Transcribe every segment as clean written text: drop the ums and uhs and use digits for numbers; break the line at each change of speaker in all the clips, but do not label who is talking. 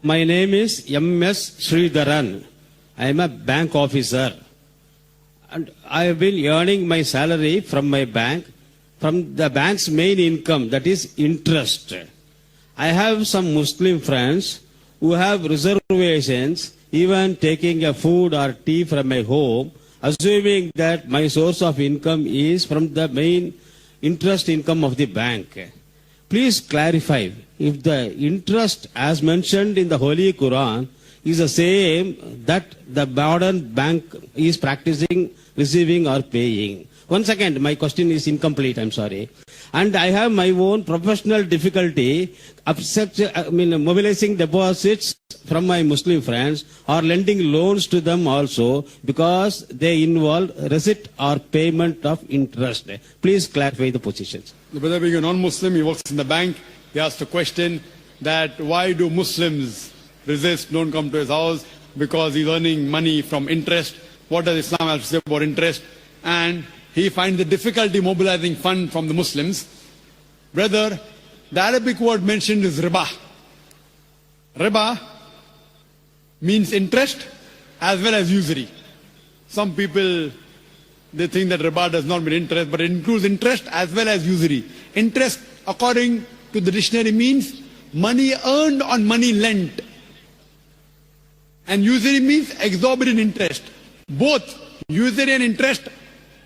My name is M.S. Sridharan. I am a bank officer. And I have been earning my salary from my bank, from the bank's main income, that is interest. I have some Muslim friends who have reservations, even taking a food or tea from my home, assuming that my source of income is from the main interest income of the bank. Please clarify if the interest as mentioned in the Holy Quran is the same that the modern bank is practicing, receiving or paying. One second, my question is incomplete, I'm sorry. And I have my own professional difficulty mobilizing deposits from my Muslim friends or lending loans to them also because they involve receipt or payment of interest. Please clarify the positions.
The brother being a non-Muslim, he works in the bank. He asked a question that why do Muslims resist, don't come to his house because he's earning money from interest. What does Islam have to say about interest? And he finds the difficulty mobilizing fund from the Muslims. Brother, the Arabic word mentioned is riba. Riba means interest as well as usury. Some people, they think that riba does not mean interest, but it includes interest as well as usury. Interest, according to the dictionary, means money earned on money lent. And usury means exorbitant interest. Both usury and interest,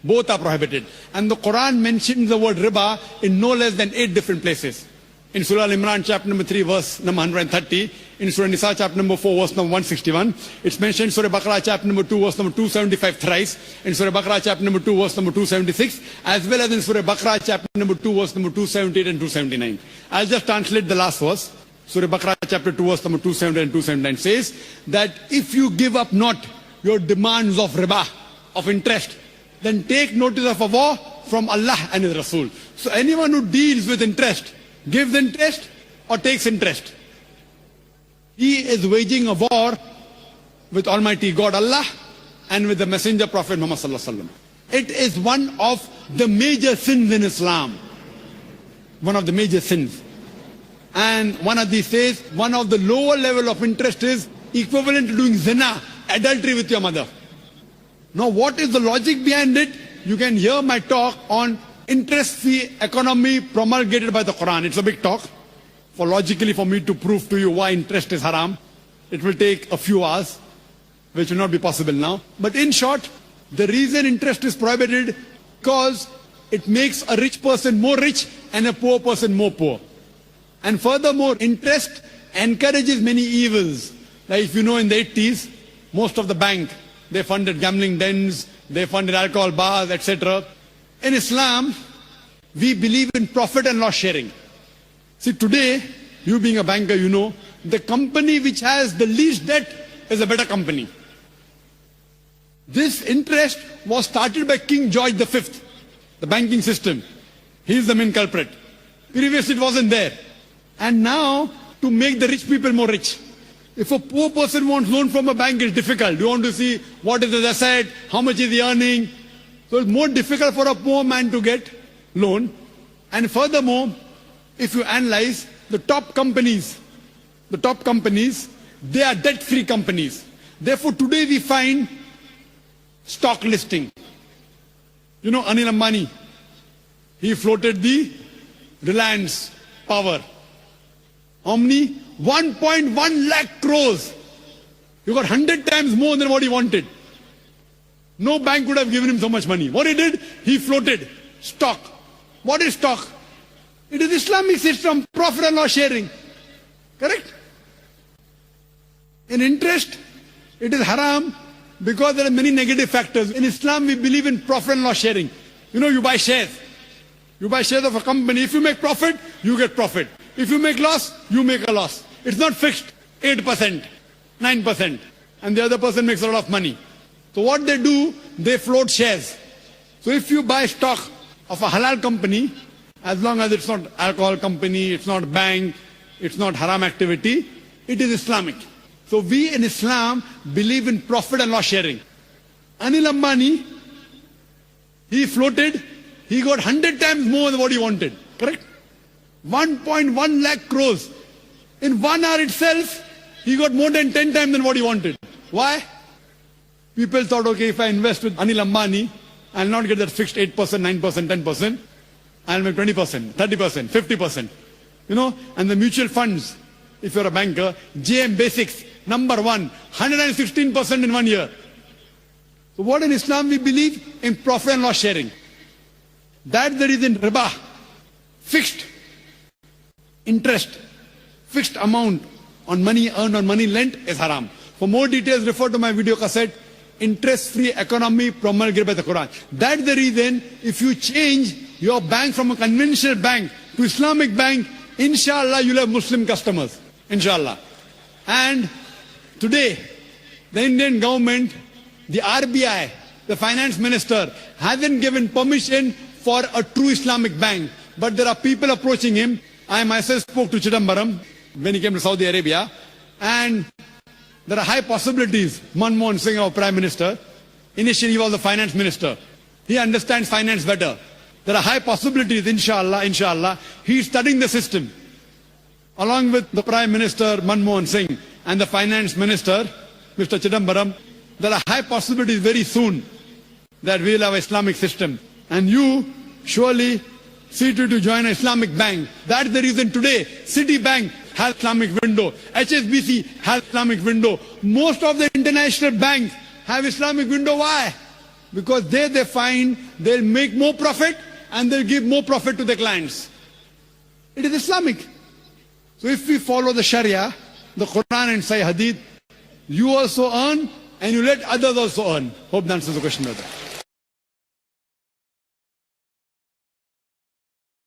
both are prohibited. And the Quran mentions the word riba in no less than 8 different places. In Surah Al-Imran, chapter number 3, verse number 130. In Surah Nisa, chapter number 4, verse number 161. It's mentioned in Surah Baqarah, chapter number 2, verse number 275 thrice. In Surah Baqarah, chapter number 2, verse number 276. As well as in Surah Baqarah, chapter number 2, verse number 278 and 279. I'll just translate the last verse. Surah Baqarah, chapter 2, verse number 278 and 279 says that if you give up not your demands of riba, of interest, then take notice of a war from Allah and His Rasul. So anyone who deals with interest, gives interest or takes interest, he is waging a war with Almighty God Allah and with the Messenger Prophet Muhammad Sallallahu Alaihi Wasallam. It is one of the major sins in Islam. One of the major sins. And one of these says, one of the lower level of interest is equivalent to doing zina, adultery with your mother. Now what is the logic behind it? You can hear my talk on interest-free economy promulgated by the Quran. It's a big talk. Logically for me to prove to you why interest is haram, it will take a few hours, which will not be possible now. But in short, the reason interest is prohibited because it makes a rich person more rich and a poor person more poor. And furthermore, interest encourages many evils. Like if you know in the 80s, most of the bank, they funded gambling dens, they funded alcohol bars, etc. In Islam, we believe in profit and loss sharing. See, today, you being a banker, you know, the company which has the least debt is a better company. This interest was started by King George V, the banking system. He is the main culprit. Previously it wasn't there. And now, to make the rich people more rich. If a poor person wants loan from a bank, it's difficult. You want to see what is his asset, how much is he earning. So it's more difficult for a poor man to get loan. And furthermore, if you analyze the top companies, they are debt-free companies. Therefore, today we find stock listing. You know Anil Ambani, he floated the Reliance Power. How many? 1.1 lakh crores. You got 100 times more than what he wanted. No bank would have given him so much money. What he did? He floated stock. What is stock? It is Islamic system, profit and loss sharing. Correct? In interest, it is haram because there are many negative factors. In Islam, we believe in profit and loss sharing. You know, you buy shares. You buy shares of a company. If you make profit, you get profit. If you make loss, you make a loss. It's not fixed, 8%, 9%. And the other person makes a lot of money. So what they do, they float shares. So if you buy stock of a halal company, as long as it's not alcohol company, it's not bank, it's not haram activity, it is Islamic. So we in Islam believe in profit and loss sharing. Anil Ambani, he floated, he got 100 times more than what he wanted. Correct? 1.1 lakh crores. In 1 hour itself, He got more than 10 times than what he wanted. Why? People thought, okay, if I invest with Anil Ambani, I'll not get that fixed 8%, 9%, 10%. I'll make 20%, 30%, 50%. You know, and the mutual funds, if you're a banker, JM Basics, number one, 116% in 1 year. So what in Islam we believe? In profit and loss sharing. That's the reason riba, fixed interest, fixed amount on money earned or money lent is haram. For more details, refer to my video cassette, Interest-Free Economy Promulgated by the Quran. That's the reason if you change your bank from a conventional bank to Islamic bank, inshallah you'll have Muslim customers. Inshallah. And today, the Indian government, the RBI, the finance minister, hasn't given permission for a true Islamic bank. But there are people approaching him. I myself spoke to Chidambaram when he came to Saudi Arabia. And there are high possibilities. Manmohan Singh, our Prime Minister, initially he was the finance minister. He understands finance better. There are high possibilities, inshallah. He's studying the system. Along with the Prime Minister, Manmohan Singh, and the Finance Minister, Mr. Chidambaram, there are high possibilities very soon that we'll have an Islamic system. And you surely see to join an Islamic bank. That's the reason today Citibank has Islamic window, HSBC has Islamic window. Most of the international banks have Islamic window. Why? Because they find they'll make more profit and they'll give more profit to the clients. It is Islamic. So if we follow the Sharia, the Quran and Sahih Hadith, you also earn and you let others also earn. Hope that answers the question, brother.